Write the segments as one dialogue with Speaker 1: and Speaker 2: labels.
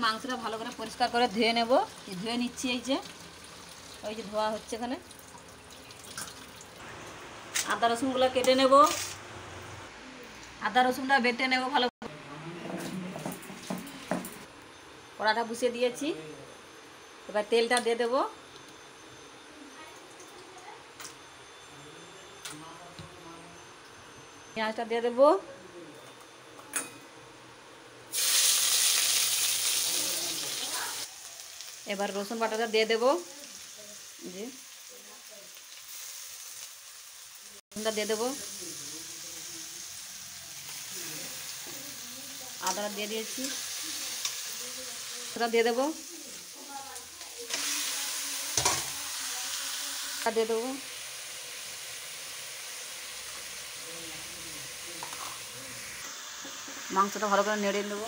Speaker 1: মাংসটা ভালো করে পরিষ্কার করে ধুয়ে নেব। ধুয়ে নিচ্ছি, এই যে ওই যে ধোয়া হচ্ছে এখানে। আদা রসুনগুলো কেটে নেব, আদা রসুনটা বেটে নেব ভালো। কড়াটা বসিয়ে দিয়েছি, এবার তেলটা দিয়ে দেবো। পেঁয়াজটা দিয়ে দেবো, এবার রসুন বাটাটা দিয়ে দেবো। যে রসুনটা দিয়ে দেবো, আদাটা দিয়ে দিয়েছি, ওটা দিয়ে দেবো, দিয়ে দেবো। মাংসটা ভালো করে নেড়ে দেবো।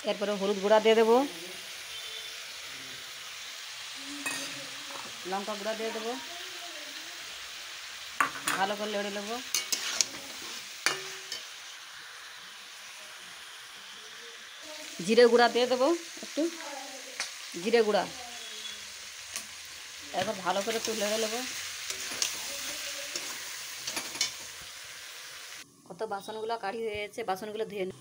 Speaker 1: এরপরে হলুদ গুঁড়া দিয়ে দেবো, লঙ্কা গুঁড়া দিয়ে দেবো, ভালো করে নেড়ে নেবো। জিরে গুঁড়া দিয়ে দেবো, একটু জিরে গুঁড়া। এবার ভালো করে একটু নেড়ে নেবো। কত বাসনগুলো কাঢ়ি হয়ে গেছে, বাসনগুলো ধুয়ে নেব।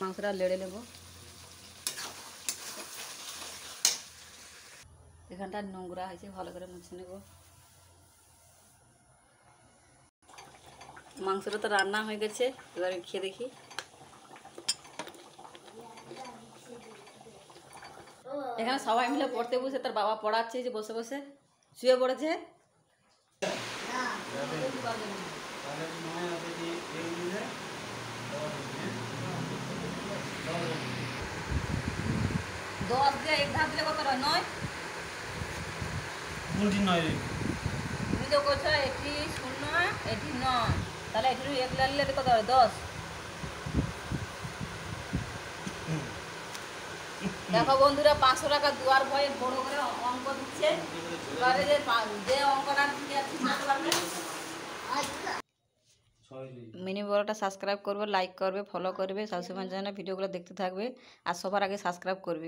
Speaker 1: মাংসটা নেড়ে নেব। এখানটা নোংরা হয়েছে, ভালো করে মুছে নেব। মাংসটা তো রান্না হয়ে গেছে, এবারে খেয়ে দেখি। এখানে সবাই মিলে পড়তে বসে, তার বাবা পড়াচ্ছে, যে বসে বসে শুয়ে পড়েছে। দশ দিয়ে এক ধাপ দিলে কত হয়? 9। তুমি তো করছো 80 89, তাহলে 80 এক লাগলে কত হয়? 10। দেখো বন্ধুরা, 500 টাকা দুয়ার ভয়ে বড় করে অঙ্ক দিচ্ছে। এবারে যে অঙ্কটা মিনি বড়টা সাবস্ক্রাইব করবে, লাইক করবে, ফলো করবে, সবসময় যেন ভিডিওগুলো দেখতে থাকবে, আর সবার আগে সাবস্ক্রাইব করবে।